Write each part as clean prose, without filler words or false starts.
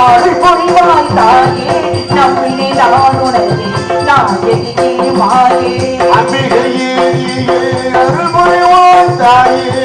அருள் புரிவாய் தாயே நம்பினே நான் உனக்கு நாயகியே மாயே அம்பிகையே அருள் புரிவாய் தாயே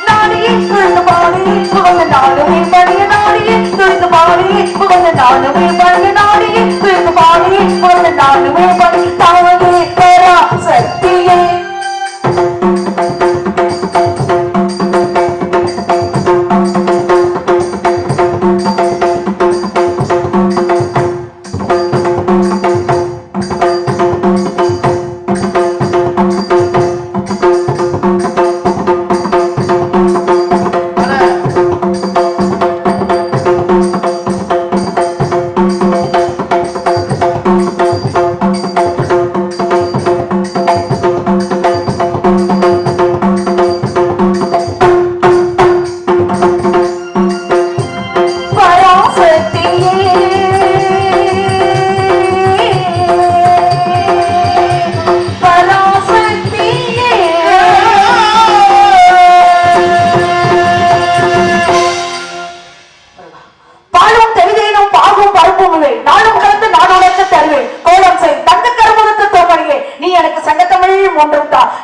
நாடியே துணிந்து பாடி புகழ் நாடுமே பணிய நாடியே துணிந்து பாடி புகழ் நாடுமே பணிய நாடியே துணிந்து பாடி புகழ் நாடுமே பணி தாயே பரா சக்தியே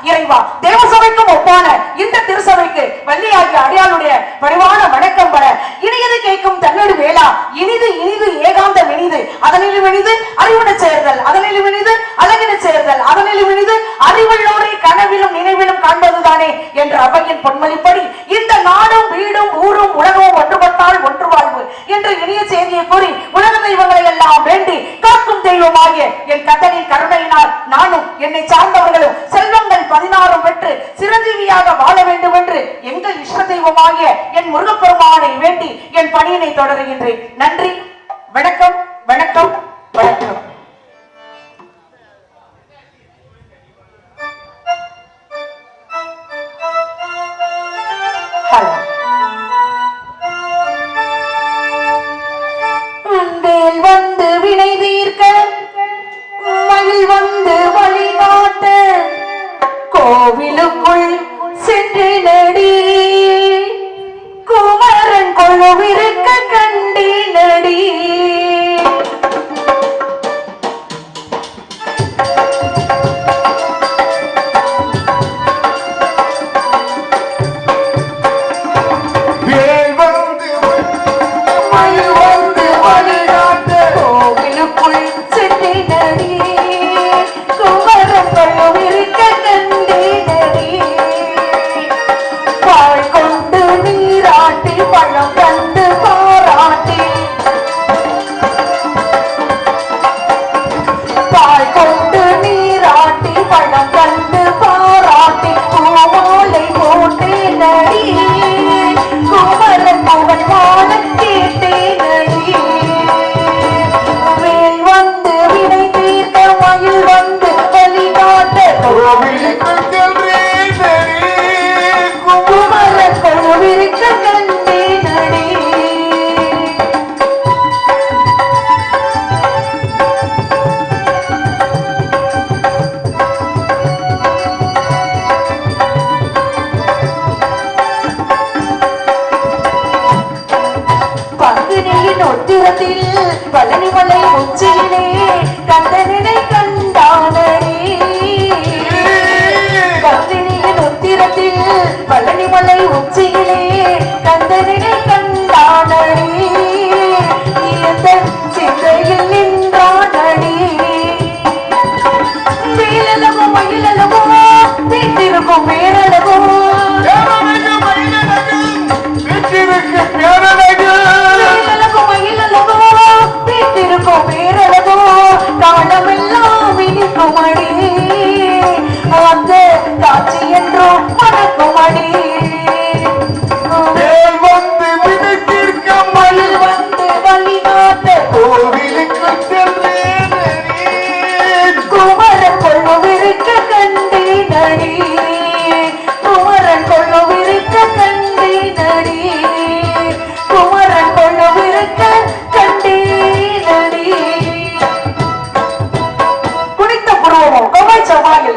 இறைவா தேவசபைக்கும் ஒப்பான இந்த திருசபைக்கு வள்ளியாகிய அடியாளுடைய பரிவான வணக்கம் பட இனியது கேட்கும் தன்னோடு வேளா இனிது இனிது ஏகாந்த வினிது அதனிலும் இனிது அறிவுட சேர்தல் அதனிலும் இனிது அழகின சேர்தல் அதனிலும் இனிது அறிவுள்ளோரை கனவிலும் நினைவிலும் காண்பதுதானே என்ற அவையின் பொன்மொழிப்படி இந்த நாடும் வீடும் ஊரும் உலகமும் ஒன்றுபட்டால் ஒன்று வாழ்வு என்று இனிய செய்தியை கூறி உலக தெய்வங்களை எல்லாம் வேண்டி காக்கும் தெய்வமாகிய என் கத்தனின் கருணையினால் நானும் என்னை சார்ந்தவர்களும் செல்வங்கள் 16 பெற்று சிரஞ்சீவியாக வாழ வேண்டும் என்று எங்கள் இஷ்ட தெய்வமாகிய என் முருகப்பெருமானை வேண்டி என் பணியினை தொடருகின்றேன். நன்றி, வணக்கம், வணக்கம், வணக்கம். வந்து வினை தீர்க்க மயில் வந்து வழிகாட்ட கோவிலுக்குள் சென்று நடி குமரன் கொழுவிருக்க கண்டி நடி பழனிமலை உச்சியிலே கந்தனினை கண்டானடி கந்தினியின் உத்திரத்தில் பழனிமலை உச்சியிலே கந்தனினை கண்டானடி இந்த சிந்தையில் நின்றானடி வேலலவோ மயிலலவோ வீட்டிருக்கும் வேலலவோ காலமெல்லாம் இனிக்கும் அடி அந்த காட்சி என்றும் மணக்கும் அடி வந்து விதைத்திருக்க மயில் வந்து வழிகாட்ட கோவிலுக்கு சென்றேன் குமரன் கொள்ளுவிருக்க கண்டி நடி குமரன் கொள்ளுவிருக்க கண்டி நடி குமரன் கொள்ளுவிருக்க கண்டி நடி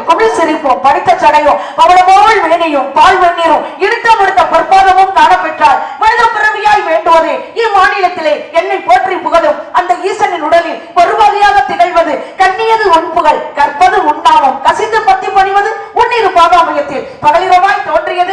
குமிழ் சிரிப்போம் படித்த சடையும் அவளமோள் வேணியும் பால் வெந்நீரும் இழுத்த முடித்த பொற்பாதமும் காணப்பெற்றால் மனித பிறவியாய் வேண்டுவதே இம்மாநிலத்திலே என்னை போற்றி புகழும் அந்த ஈசனின் உடலில் பொறுவகையாக திகழ்வது கண்ணியது உண்புகள் கற்பது உண்ணாமம் கசிந்து பத்தி பணிவது உன்னிரு பாதாமயத்தில் பகலிரவாய் தோன்றியது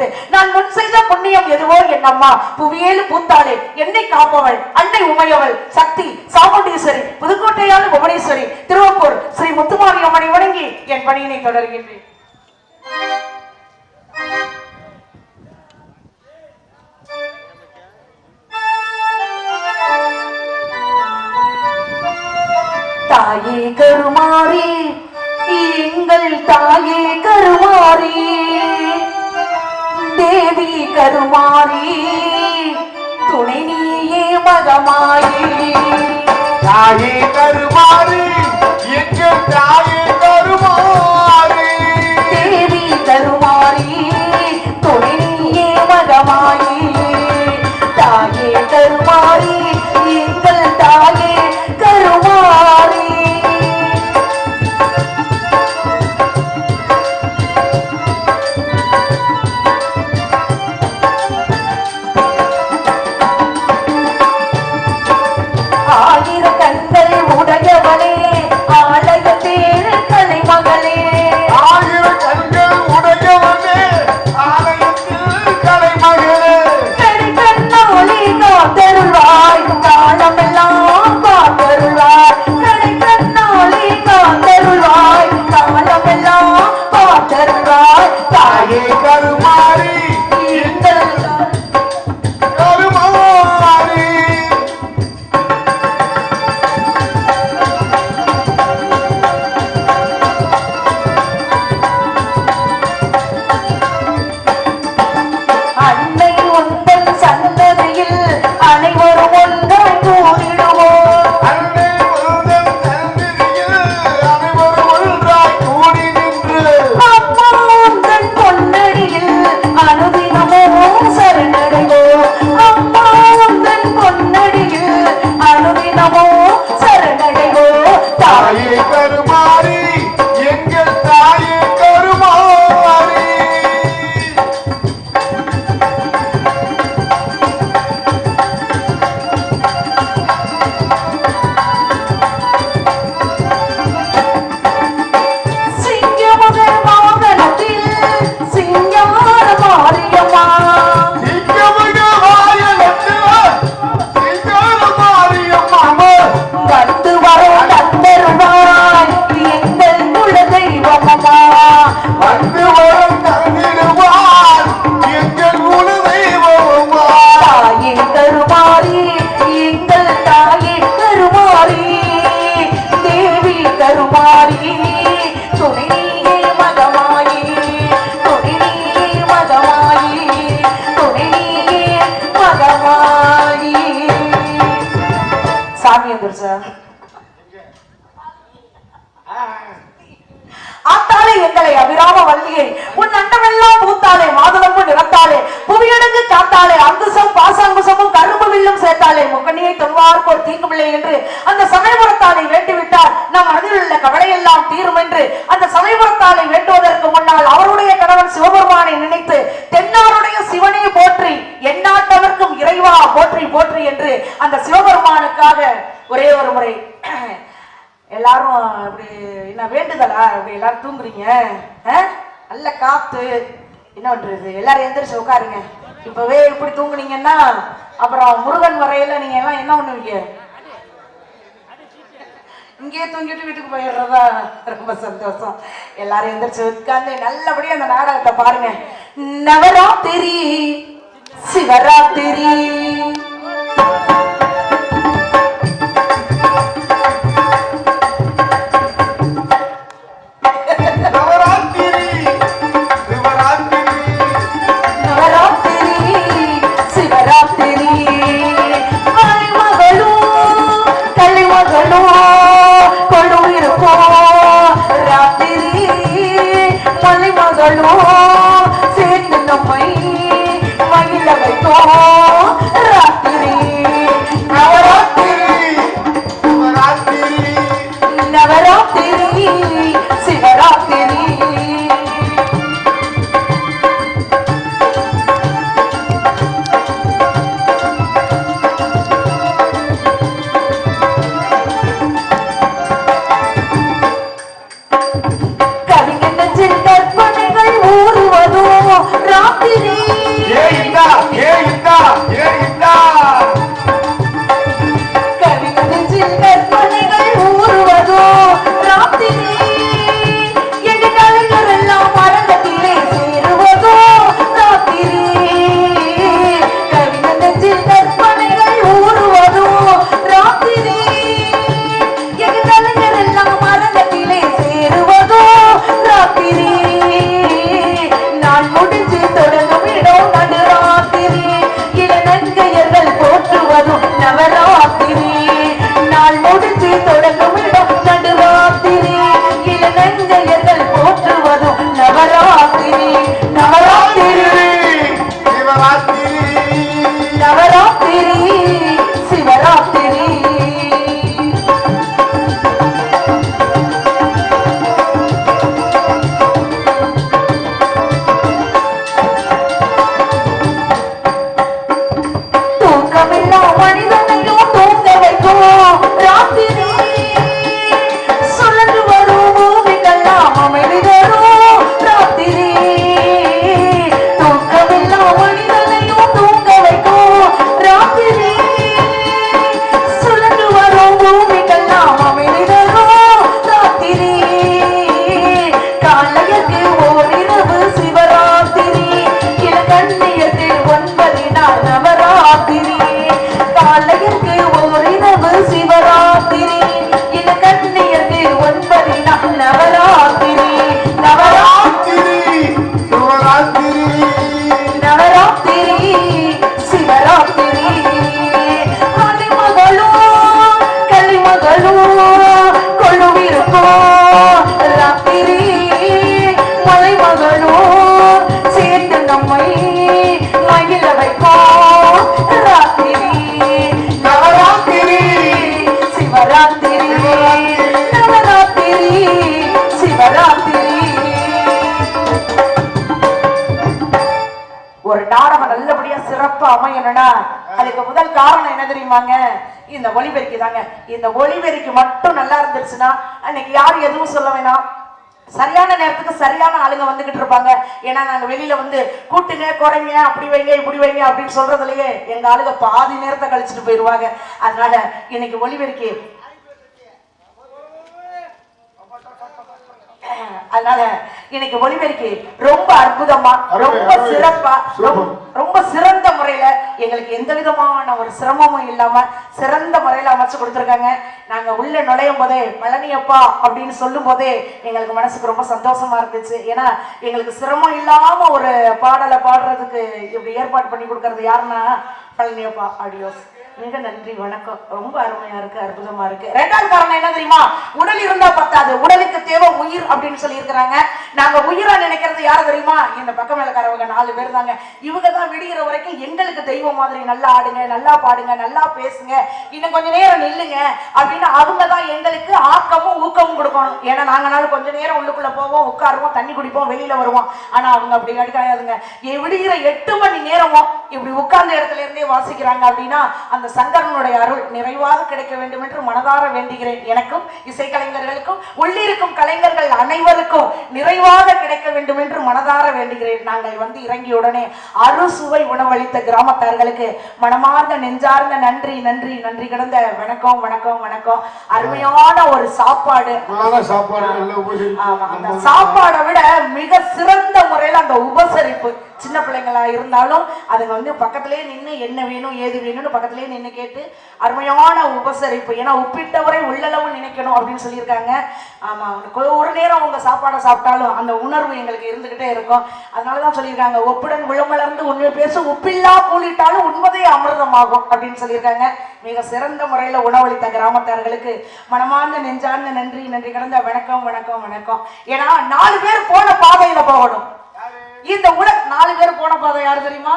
வைத்து நான் முன் செய்த புண்ணியம் எதுவோ என் அம்மா புவியேலு பூத்தாளே என்னை காப்பவள் அன்னை உமையவள் சக்தி சாமுண்டீஸ்வரி புதுக்கோட்டையாளு புவனேஸ்வரி திருவப்பூர் ஸ்ரீ முத்துமாரியம்மனை வணங்கி என் பணியினை தொடர்கின்றேன். தாயே கருமாரி எங்கள் தாயே கருமாரி தேவி கருமாரி துணை நீயே மகமாயி தாயே கருமாரி எங்கள் தாயே கருமாரி தேவி கருமாரி துணை நீயே மகமாயி தாயே கருமாரி எங்கள் தாயே கருமாரி கண்கள் உடையவளே ஆலயத்தேர் கலைமகளே ஆயிரம் கண்கள் உடையவனே ஆலயத்தில் கலைமகளே கண்ணாலி காத்தருள்வாய் காலமெல்லாம் காத்தருள்வாய் கண்ணாலி காத்தருள்வாய் காலமெல்லாம் காத்தருள்வாய் தாயே கருமாரி எங்கள் கருமாரி அன்னை உந்தன் சந்ததியில் அனைவரும் ஒன்றாய் கூடிடுவோம் அன்னை உந்தன் சந்நிதியில் அனைவரும் ஒன்றாய் கூடி நின்று அம்மா உந்தன் பொன்னடியில் அனுதினமோ சரணடைவோம் அம்மா உந்தன் பொன்னடியில் அனுதினமோ சரணடைவோம் தாயே கருமாரி எங்கள் தாயே கருமாரி சிங்கமுகர் வாகனத்தில் சிங்கார மாரியம்மா சிங்கமுக வாயனத்தில் சிங்காரமாரியம்மா வந்து வரும் தந்தருவாய் எங்கள் குலதெய்வமம்மா வந்து வரும் தந்திடுவார் எங்கள் குலதெய்வமா தாயே கருமாரி எங்கள் தாயே கருமாரி தேவி கருமாரி துணை நீயே மகமாயி துணை நீயே மகமாயி துணை நீயே மகமாயி. சாமி வந்துரு சார். ஆத்தாளே எங்களை அபிராம வள்ளியை உன் அண்டமெல்லாம் பூத்தாளே மாதுளம்பு நிறத்தாளே புவியடங்கு காத்தாளே அங்குசம் பாசாங்குசமும் கரும்பு வில்லும் சேர்த்தாளே முக்கணியை தொல்வார்க்கு ஒரு தீங்குமில்லை என்று அந்த சமயபுரத்தாளை வேண்டிவிட்டார் நம் மனதில் உள்ள கவலையெல்லாம் தீரும் என்று அந்த சமயபுரத்தாளை வேண்டுவதற்கு முன்னால் அவருடைய கணவன் சிவபெருமானை நினைத்து தென்னாருடைய சிவனை போற்றி எந்நாட்டவர்க்கும் இறைவா போற்றி போற்றி என்று அந்த சிவபெருமானுக்காக ஒரே ஒரு முறை எல்லாரும் அப்படி என்ன வேண்டுதலா அப்படி எல்லாரும் தூங்குறீங்க நல்ல காத்து என்ன பண்றது எல்லாரும் எந்திரிச்சு உட்காருங்க இப்பவே இப்படி தூங்குனீங்கன்னா அப்புறம் முருகன் வரையில நீங்க எல்லாம் என்ன பண்ணுவீங்க இங்கேயே தூங்கிட்டு வீட்டுக்கு போயிடுறதா ரொம்ப சந்தோஷம் எல்லாரும் எந்திரிச்சு உட்கார்ந்து நல்லபடியா அந்த நாடகத்தை பாருங்க நவராத்திரி சிவராத்திரி நவராத்திரி சிவராத்திரி நவராத்திரி சிவராத்திரி கலைமகளும் கொடும் இருப்போம் ராத்திரி மலைமகளும் சேர்ந்து நம்மை மகிழ வைப்போம் ஒரு நாடகம் நல்லபடியா சிறப்பா அமையணும்னா அதுக்கு முதல் காரணம் என்ன தெரியுமாங்க? இந்த ஒளிபெருக்கி தாங்க. இந்த ஒளிபெருக்கி மட்டும் நல்லா இருந்துருச்சுன்னா அன்னைக்கு யாரும் எதுவும் சொல்ல வேணாம். சரியான நேரத்துக்கு சரியான ஆளுங்க வந்துகிட்டு இருப்பாங்க. ஏன்னா நாங்க வெளியில வந்து கூட்டுங்க குறைங்க அப்படி வைங்க இப்படி வைங்க அப்படின்னு சொல்றதுலயே எங்க ஆளுங்க பாதி நேரத்தை கழிச்சுட்டு போயிருவாங்க. அதனால இன்னைக்கு ஒளிபெருக்கி அதனால இன்னைக்கு ஒளிபெருக்கி ரொம்ப அற்புதமா ரொம்ப சிறப்பா ரொம்ப சிறந்த முறையில எங்களுக்கு எந்த விதமான ஒரு சிரமமும் இல்லாம சிறந்த முறையில அமைச்சு கொடுத்துருக்காங்க. நாங்க உள்ள நுழையும் போதே பழனியப்பா அப்படின்னு சொல்லும் போதே எங்களுக்கு மனசுக்கு ரொம்ப சந்தோஷமா இருந்துச்சு. ஏன்னா எங்களுக்கு சிரமம் இல்லாம ஒரு பாடலை பாடுறதுக்கு இப்படி ஏற்பாடு பண்ணி கொடுக்கறது யாருன்னா பழனியப்பா ஆடியோஸ். மிக நன்றி, வணக்கம். ரொம்ப அருமையா இருக்கு, அற்புதமா இருக்கு. ரெண்டாவது காரணம் என்ன தெரியுமா? உடல் இருந்தா பத்தாது, உடலுக்கு தேவை உயிர் அப்படின்னு சொல்லி இருக்கிறாங்க. நாங்க உயிரா நினைக்கிறது யாரு தெரியுமா? இந்த பக்கம் மேலக்காரவங்க 4 பேர் தாங்க. இவங்க தான் விடுகிற வரைக்கும் எங்களுக்கு தெய்வம் மாதிரி நல்லா ஆடுங்க, நல்லா பாடுங்க, நல்லா பேசுங்க, இன்னும் கொஞ்ச நேரம் நில்லுங்க அப்படின்னு அவங்க தான் எங்களுக்கு ஆக்கமும் ஊக்கமும் கொடுக்கணும். ஏன்னா நாங்கனாலும் கொஞ்ச நேரம் உள்ளுக்குள்ள போவோம், உட்காருவோம், தண்ணி குடிப்போம், வெளியில வருவோம். ஆனா அவங்க அப்படி கிடையாதுங்க. விடுகிற 8 மணி நேரமும் இப்படி உட்கார்ந்த இடத்துல இருந்தே வாசிக்கிறாங்க. அப்படின்னா அந்த சங்கரனுடைய அருள் நிறைவாக கிடைக்க வேண்டும் என்று மனதார வேண்டுகிறேன். எனக்கும் இசைக்கலைஞர்களுக்கும் உள்ளிருக்கும் கலைஞர்கள் அனைவருக்கும் நிறைவாக கிடைக்க வேண்டும் என்று மனதார வேண்டுகிறேன். நாங்கள் வந்து இறங்கிய உடனே அறுசுவை உணவளித்த கிராமத்தார்களுக்கு மனமார்ந்த நெஞ்சார்ந்த நன்றி நன்றி நன்றி கிடந்த வணக்கம் வணக்கம் வணக்கம். அருமையான ஒரு சாப்பாடு. அந்த சாப்பாடை விட மிக சிறந்த முறையில் அந்த உபசரிப்பு. சின்ன பிள்ளைங்களா இருந்தாலும் அதுங்க வந்து பக்கத்திலேயே நின்று என்ன வேணும் ஏது வேணும்னு பக்கத்திலேயே நின்று கேட்டு அருமையான உபசரிப்பு. ஏன்னா உப்பிட்டவரை உள்ளளவு நினைக்கணும் அப்படின்னு சொல்லியிருக்காங்க. ஆமா, ஒரு நேரம் உங்க சாப்பாடை சாப்பிட்டாலும் அந்த உணர்வு எங்களுக்கு இருந்துகிட்டே இருக்கும். அதனாலதான் சொல்லியிருக்காங்க, ஒப்புடன் விளமலர்ந்து உண்மை பேச உப்பில்லா கூலிட்டாலும் உண்மதே அமிர்தமாகும் அப்படின்னு சொல்லியிருக்காங்க. மிக சிறந்த முறையில உணவளித்த கிராமத்தார்களுக்கு மனமார்ந்த நெஞ்சார்ந்த நன்றி நன்றி கடந்த வணக்கம் வணக்கம் வணக்கம். ஏன்னா 4 பேர் போன பாதையில போகணும். இந்த 4 பேர் போன பாதை யாரு தெரியுமா?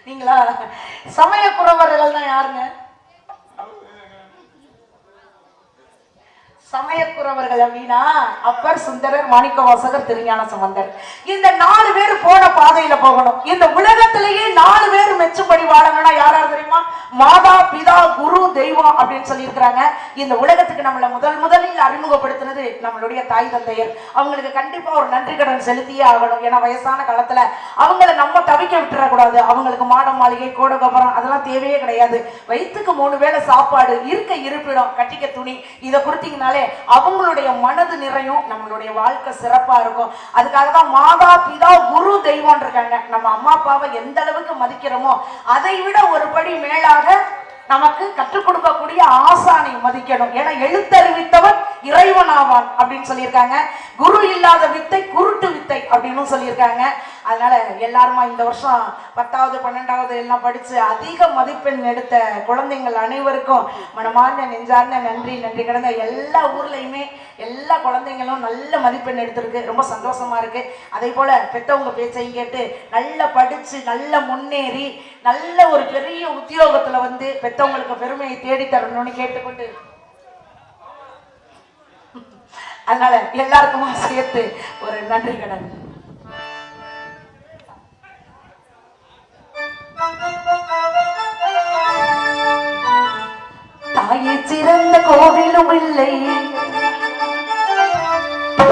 நீங்களா? சமயக்குறவர்கள் தான். யாருங்க சமயக்குறவர்கள் அப்படின்னா அப்பர், சுந்தரர், மாணிக்கவாசகர், திருஞான சம்பந்தர். இந்த 4 பேர் போன பாதையில போகணும். இந்த உலகத்திலேயே 4 பேர் மெச்சும்படி வாழணும்னா யாரா தெரியுமா? மாதா, பிதா, குரு, தெய்வம் அப்படின்னு சொல்லி இருக்கிறாங்க. இந்த உலகத்துக்கு நம்மளை முதலில் அறிமுகப்படுத்தினது நம்மளுடைய தாய் தந்தையர். அவங்களுக்கு கண்டிப்பா ஒரு நன்றி கடன் செலுத்தியே ஆகணும். ஏன்னா வயசான காலத்துல அவங்களை நம்ம தவிக்க விட்டுறக்கூடாது. அவங்களுக்கு மாடம், மாளிகை, கோடகோபுரம் அதெல்லாம் தேவையே கிடையாது. வயிற்றுக்கு 3 வேளை சாப்பாடு, இருக்க இருப்பிடம், கட்டிக்க துணி, இதை கொடுத்தீங்கனாலே அவங்களுடைய மனது நிறையும், நம்மளுடைய வாழ்க்கை சிறப்பா இருக்கும். அதுக்காக தான் மாதா, பிதா, குரு, தெய்வம் இருக்காங்க. நம்ம அம்மா அப்பாவை எந்த அளவுக்கு மதிக்கிறோமோ அதை விட ஒரு படி மேலாக நமக்கு கற்றுக் கொடுக்கக்கூடிய ஆசானை மதிக்கணும். ஏன்னா எழுத்தறிவித்தவன் இறைவன் ஆவான் அப்படின்னு சொல்லியிருக்காங்க. குரு இல்லாத வித்தை குருட்டு வித்தை அப்படின்னு சொல்லியிருக்காங்க. அதனால எல்லாருமா இந்த வருஷம் 10வது 12வது எல்லாம் படிச்சு அதிக மதிப்பெண் எடுத்த குழந்தைங்கள் அனைவருக்கும் மனமார்ந்த நெஞ்சார்ந்த நன்றி நன்றி கிடந்த. எல்லா ஊர்லயுமே எல்லா குழந்தைங்களும் நல்ல மதிப்பெண் எடுத்திருக்கு. ரொம்ப சந்தோஷமா இருக்கு. அதே போல பெற்றவங்க பேச்சையும் கேட்டு நல்லா படிச்சு நல்ல முன்னேறி நல்ல ஒரு பெரிய உத்தியோகத்துல வந்து பெற்றவங்களுக்கு பெருமையை தேடி தரணும்னு கேட்டுக்கொண்டு, அதனால எல்லாருக்குமா சேர்த்து ஒரு நன்றி கடன். தாயை சிறந்த கோவிலும் இல்லை,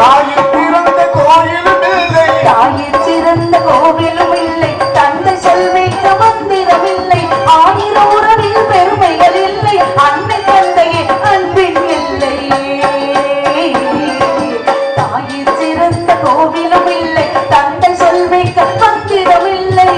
தாயை சிறந்த கோவிலும் இல்லை, தாயை சிறந்த கோவிலும் இல்லை, தந்தை செல்விக்க மந்திரம் இல்லை, 1000 உறவில் பெருமைகள் இல்லை, அன்னை தந்தையே அன்பின் இல்லை. தாயை சிறந்த கோவிலும் இல்லை, தந்தை செல்விக்க மந்திரம் இல்லை.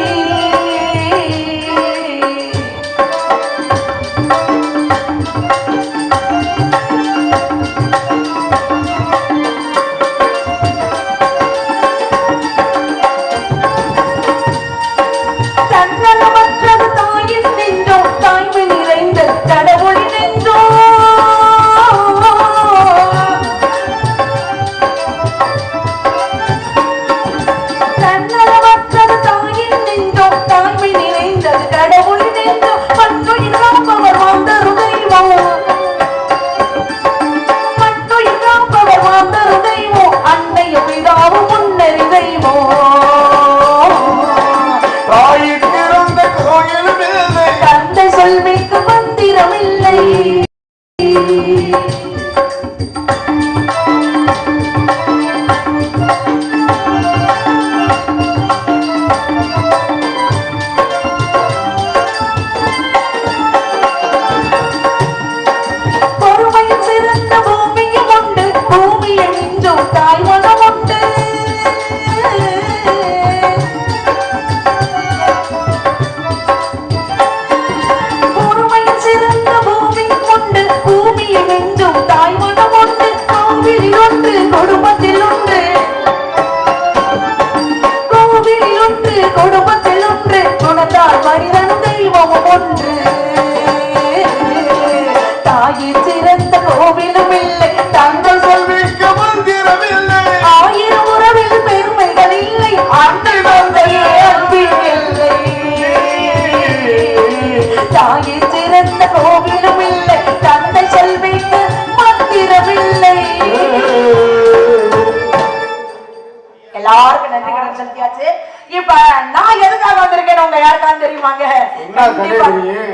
இப்ப நான் எதுக்காக வந்திருக்கேன்னு உங்க யாருக்காவது தெரியுமாங்க?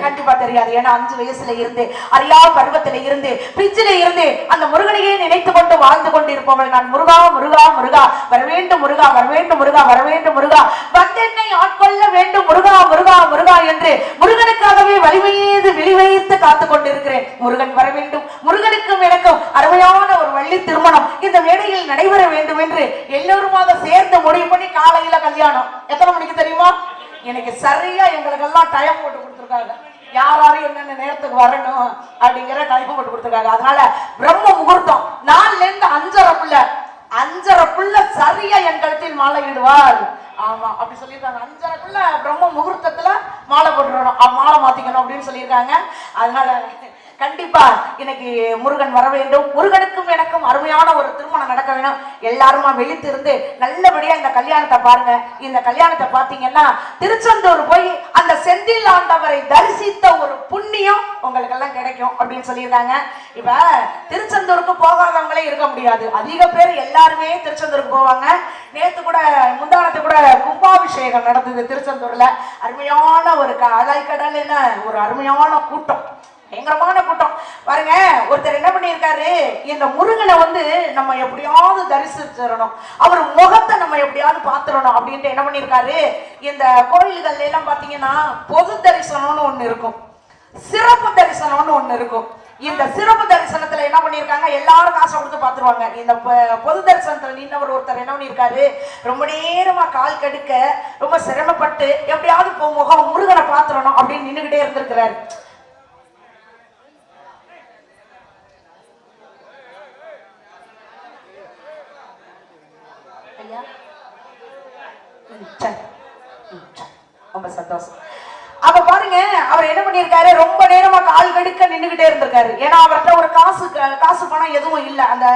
கண்டிப்பா தெரியாது. ஏன்னா 5 வயசுல இருந்து அறியா பருவத்தில இருந்து பிச்சில இருந்து அந்த முருகனையே நினைத்து கொண்டு வாழ்ந்து கொண்டு இருப்பவள் நான். முருகா முருகா முருகா வரவேண்டும் முருகா வரவேண்டும் முருகா வரவேண்டும் முருகா வந்தென்னை ஆட்கொள்ள வேண்டும் முருகா முருகா முருகா என்று முருகனுக்காகவே வலிமையீது விழிவைத்து காத்து கொண்டிருக்கிறேன். முருகன் வர வேண்டும். முருகனுக்கும் எனக்கும் அருமையான ஒரு வள்ளி திருமணம் இந்த மேடையில் நடைபெற வேண்டும் என்று எல்லோருமாக சேர்ந்து முடிவு பண்ணி காலையில கல்யாணம். எத்தனை மணிக்கு தெரியுமா? எனக்கு சரியா எங்களுக்கெல்லாம் டைம் போட்டு கொடுத்துருக்காங்க. யாரும் என்னென்ன நேரத்துக்கு வரணும் அப்படிங்கிற டைம் போட்டு கொடுத்துருக்காங்க. அதனால பிரம்ம முகூர்த்தம் 4ல இருந்து 5:30 சரியா என் கழுத்தில் மாலை இடுவார். ஆமா அப்படி சொல்லியிருக்காங்க. 5:30 பிரம்ம முகூர்த்தத்துல மாலை போட்டுறணும், மாலை மாத்திக்கணும் அப்படின்னு சொல்லியிருக்காங்க. அதனால கண்டிப்பா இன்னைக்கு முருகன் வர வேண்டும். முருகனுக்கும் எனக்கும் அருமையான ஒரு திருமணம் நடக்க வேணும். எல்லாருமா விழித்திருந்து நல்லபடியா இந்த கல்யாணத்தை பாருங்க. இந்த கல்யாணத்தை பாத்தீங்கன்னா திருச்செந்தூர் போய் அந்த செந்தில் ஆண்டவரை தரிசித்த ஒரு புண்ணியம் உங்களுக்கு எல்லாம் கிடைக்கும் அப்படின்னு சொல்லியிருக்காங்க. இப்ப திருச்செந்தூருக்கு போகாதவங்களே இருக்க முடியாது. அதிக பேர் எல்லாருமே திருச்செந்தூருக்கு போவாங்க. நேத்து கூட முந்தானத்து கூட கும்பாபிஷேகம் நடந்தது திருச்செந்தூர்ல. அருமையான ஒரு அலைக்கடல் ஒரு அருமையான கூட்டம், பயங்கரமான கூட்டம் பாருங்க. ஒருத்தர் என்ன பண்ணியிருக்காரு, இந்த முருகனை நம்ம எப்படியாவது தரிசிச்சிடணும், அவர் முகத்தை நம்ம எப்படியாவது பார்த்துடணும் அப்படின்ட்டு என்ன பண்ணியிருக்காரு, இந்த கோயில்கள் எல்லாம் பாத்தீங்கன்னா பொது தரிசனம்னு ஒண்ணு இருக்கும், சிறப்பு தரிசனம்னு ஒண்ணு இருக்கும். இந்த சிறப்பு தரிசனத்துல என்ன பண்ணிருக்காங்க, எல்லாரும் காசை கொடுத்து பாத்துருவாங்க. இந்த பொது தரிசனத்துல நின்னவர் ஒருத்தர் என்ன பண்ணிருக்காரு, ரொம்ப நேரமா கால் கடுக்க ரொம்ப சிரமப்பட்டு எப்படியாவது முகம் முருகனை பாத்துடணும் அப்படின்னு நின்னுகிட்டே இருந்திருக்கிறாரு. ரொம்ப சந்தோஷம். அப்ப பாருங்க, அவர் என்ன பண்ணிருக்காரு, ரொம்ப நேரமா கால் கடுக்க நின்னுகிட்டே இருந்திருக்காரு. ஏன்னா அவர்கிட்ட ஒரு காசு பணம் எதுவும் இல்ல, அந்த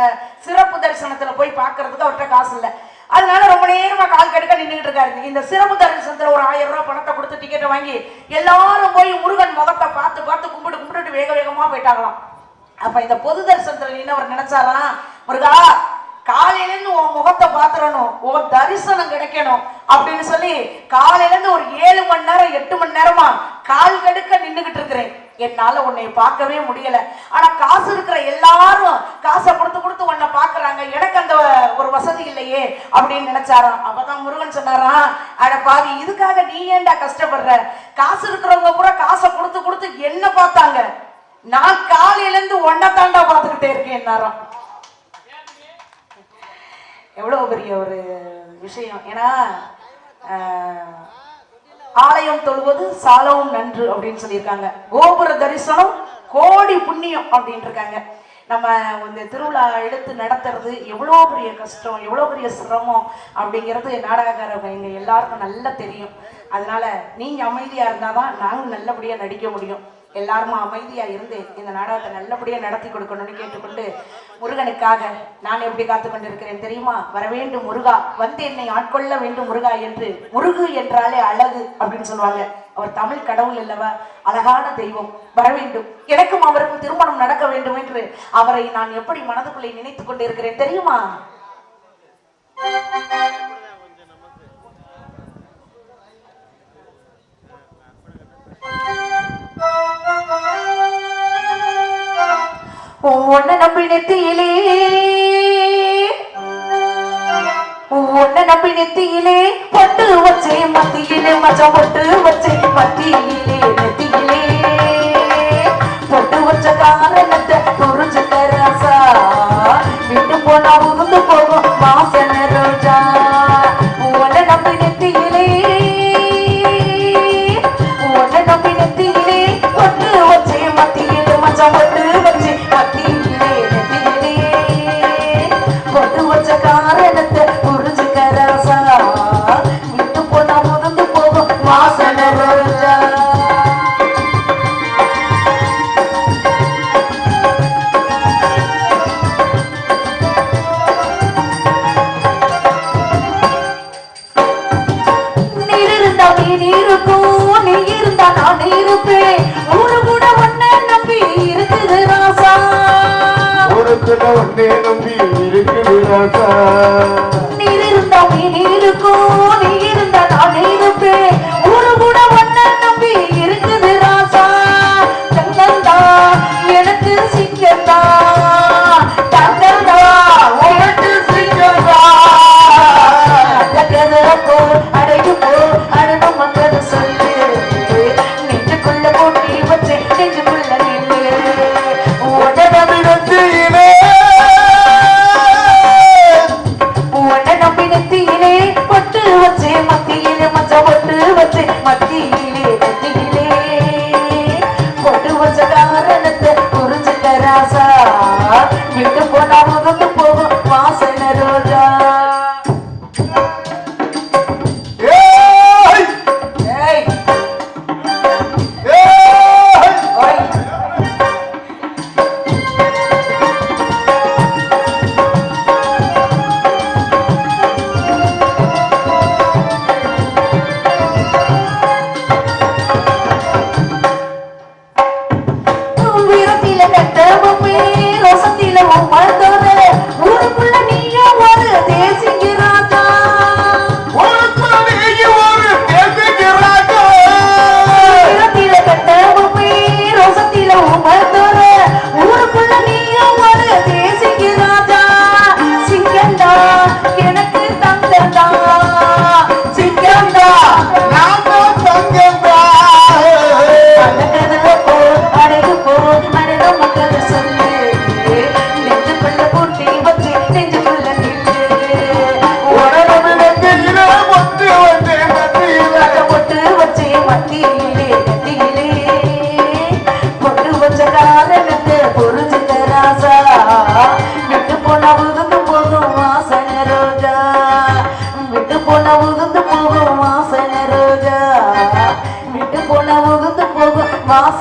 சிறப்பு தரிசனத்துல போய் பாக்குறதுக்கு அவர்கிட்ட காசு இல்ல. அதனால ரொம்ப நேரமா கால் கடுக்க நின்றுகிட்டு இருக்காரு. இந்த சிறப்பு தரிசனத்துல ஒரு 1000 ரூபாய் பணத்தை கொடுத்து டிக்கெட்டை வாங்கி எல்லாரும் போய் முருகன் முகத்தை பார்த்து பார்த்து கும்பிட்டு வேக வேகமா போயிட்டாங்களாம். அப்ப இந்த பொது தரிசனத்துல நின்று அவர் நினைச்சாராம், முருகா காலையில இருந்து உன் முகத்தை பாத்துறணும், உன் தரிசனம் கிடைக்கணும் அப்படின்னு சொல்லி காலையில இருந்து ஒரு 7 மணி நேரம் 8 மணி நேரமா கால் கடுக்க நின்னுகிட்டு இருக்கிறேன். என்னால உன்னை பார்க்கவே முடியல. ஆனா காசு இருக்கிற எல்லாரும் காசை கொடுத்து உன்னை பாக்குறாங்க, எனக்கு அந்த ஒரு வசதி இல்லையே அப்படின்னு நினைச்சாராம். அப்பதான் முருகன் சொன்னாராம், அட பாவி, இதுக்காக நீ ஏன்டா கஷ்டப்படுற, காசு இருக்கிறவங்க பூரா காசை கொடுத்து என்ன பார்த்தாங்க, நான் காலையில இருந்து ஒன்ன தாண்டா பார்த்துக்கிட்டே இருக்கேன். எவ்வளவு பெரிய ஒரு விஷயம். ஏன்னா ஆலயம் தொழுவது சாலவும் நன்று அப்படின்னு சொல்லியிருக்காங்க. கோபுர தரிசனம் கோடி புண்ணியம் அப்படின்னு இருக்காங்க. நம்ம இந்த திருவிழா எடுத்து நடத்துறது எவ்வளோ பெரிய கஷ்டம், எவ்வளோ பெரிய சிரமம் அப்படிங்கிறது நாடகக்காரங்க எங்க எல்லாருக்கும் நல்லா தெரியும். அதனால நீங்க அமைதியா இருந்தாதான் நாங்கள் நல்லபடியா நடிக்க முடியும். எல்லாருமா அமைதியா இருந்து இந்த நாடகத்தை நல்லபடியா நடத்தி கொடுக்கணும்னு கேட்டுக்கொண்டு, முருகனுக்காக நான் எப்படி காத்து கொண்டிருக்கிறேன் தெரியுமா, வரவேண்டும் முருகா, வந்து என்னை ஆட்கொள்ள வேண்டும் முருகா என்று. முருகு என்றாலே அழகு அப்படின்னு சொல்லுவாங்க. அவர் தமிழ் கடவுள் அல்லவா, அழகான தெய்வம். வரவேண்டும், எனக்கும் அவருக்கும் திருமணம் நடக்க வேண்டும் என்று அவரை நான் எப்படி மனதுக்குள்ளே நினைத்துக் கொண்டிருக்கிறேன் தெரியுமா. உன்னை நம்பி நெத்தியிலே பொட்டு வச்சே மத்தியிலே மச்சம் பொட்டு வச்சே மத்தியிலே நெத்தியிலே பொட்டு வச்ச காரணத்தை புரிஞ்சு தராசா விட்டு போனா உருந்து போகும் வாசன ரோஜா. உன்னை நம்பி நெத்தியிலே பொட்டு வச்சே மத்தியிலே மச்சம் பொட்டு வச்சே மத்தியிலே நெத்தியிலே பொட்டு வச்ச காரணத்தை புரிஞ்சு கராசா விட்டு போனா உருந்து போகும் வாசன ரோஜா. நீ இருந்தா நான் இருப்பேன், ஊரு கூட ஒன்ன நம்பி இருக்குது ராசா, ஊரு கூட ஒன்னே நம்பி இருக்குது ராசா. நீ இருந்தா மீன் இருக்கும், நீ இருந்தா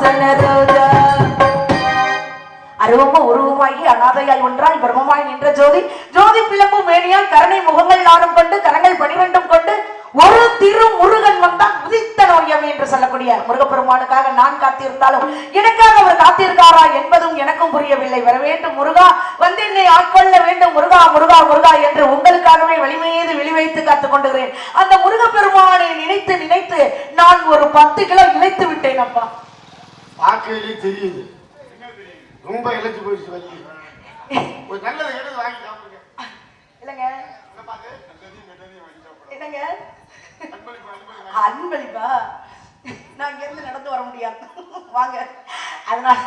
வாசன ரோஜா. அருவம உருவமாகி அநாதையாய் ஒன்றாய் பிரம்மமாய் நின்ற ஜோதி ஜோதி பிளம்பும் மேனியால் கருணை முகங்கள் நாடும் கொண்டு கரங்கள் 12 கொண்டு ஒரு திரு முருகன் வந்தால் உதித்த நோயமே என்று சொல்லக்கூடிய முருகப்பெருமானுக்காக நான் காத்திருந்தாலும் எனக்காக அவர் காத்திருக்காரா என்பதும் எனக்கும் புரியவில்லை. வர வேண்டும் முருகா, வந்து என்னை ஆட்கொள்ள வேண்டும் முருகா முருகா முருகா என்று உங்களுக்காகவே வலிமையது விழிவைத்து காத்துக் கொண்டுகிறேன். அந்த முருகப்பெருமானை நினைத்து நினைத்து நான் ஒரு 10 கிலோ இழைத்து விட்டேன். அப்பா பார்க்கையிலே தெரியுது, ரொம்ப இழைச்சு போயிடுச்சு. வலி ஒரு நல்லது எடுத்து வாங்கி சாப்பிடுங்க. இல்லங்க என்னங்க அன்பளிப்பா, நான் இங்க இருந்து நடந்து வர முடியாது, வாங்க. அதனால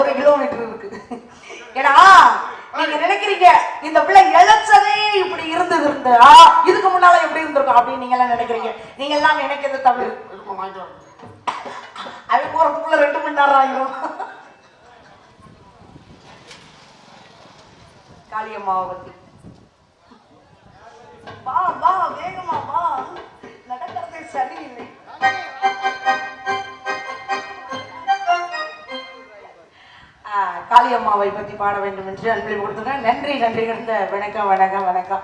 1 கிலோமீட்டர் இருக்கு. ஏன்னா நீங்க நினைக்கிறீங்க இந்த பிள்ளை இழைச்சதே இப்படி இருந்தது இதுக்கு முன்னால எப்படி இருந்திருக்கும் அப்படின்னு நீங்க எல்லாம் நினைக்கிறீங்க. நீங்க எல்லாம் நினைக்கிறது தவிர அது போறதுக்குள்ள 2 மணி நேரம் ஆயிரும். காளியம்மாவை பத்தி வா வா வேகமா வா, நடக்கிறதே சரியில்லை. காளியம்மாவை பத்தி பாட வேண்டும் என்று அன்பளிப்பு கொடுத்துங்க. நன்றி நன்றி கிடந்த வணக்கம் வணக்கம் வணக்கம்.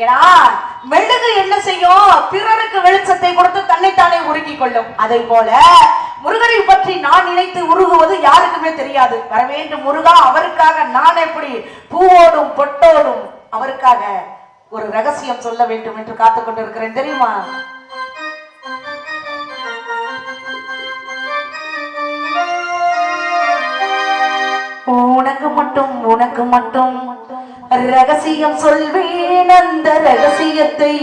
ஏன்னா மெழுகு என்ன செய்யும், பிறருக்கு வெளிச்சத்தை கொடுத்து தன்னைத்தானே உருக்கிக் கொள்ளும். அதை போல முருகனை பற்றி நான் நினைத்து உருகுவது யாருக்குமே தெரியாது. வர வேண்டும் முருகா, அவருக்காக நான் எப்படி பூவோடும் பொட்டோடும் அவருக்காக ஒரு ரகசியம் சொல்ல வேண்டும் என்று காத்துக் கொண்டிருக்கிறேன். தெரியுமா? உனக்கு மட்டும் ரகசியம் சொல்வேன். அந்த ரகசியத்தை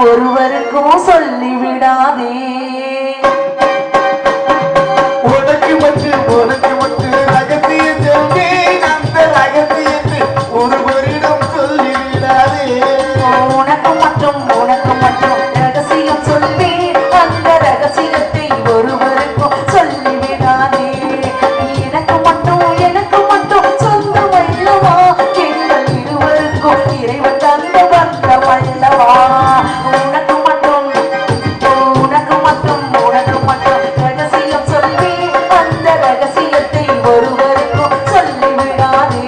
ஒருவருக்கும் சொல்லிவிடாதே. உனக்கு மட்டும் ரகசியம் சொல்வேன். அந்த ரகசியத்தை ஒருவரிடம் சொல்லிவிடாதே. உனக்கு மட்டும் ரகசியம் சொல்வேன். அந்த ரகசியத்தை ஒருவருக்கும் சொல்லிவிடாதே. எனக்கு மட்டும் சொந்தம் அல்லவா, எங்கள் இருவருக்கும் இறைவன் தந்த பந்தம் அல்லவா. உனக்கு மட்டும் ரகசியம் சொல்வேன். அந்த ரகசியத்தை ஒருவருக்கும் சொல்லிவிடாதே.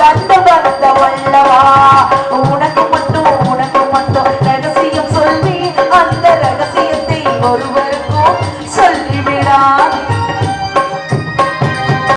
அந்த பந்த வல்லவா.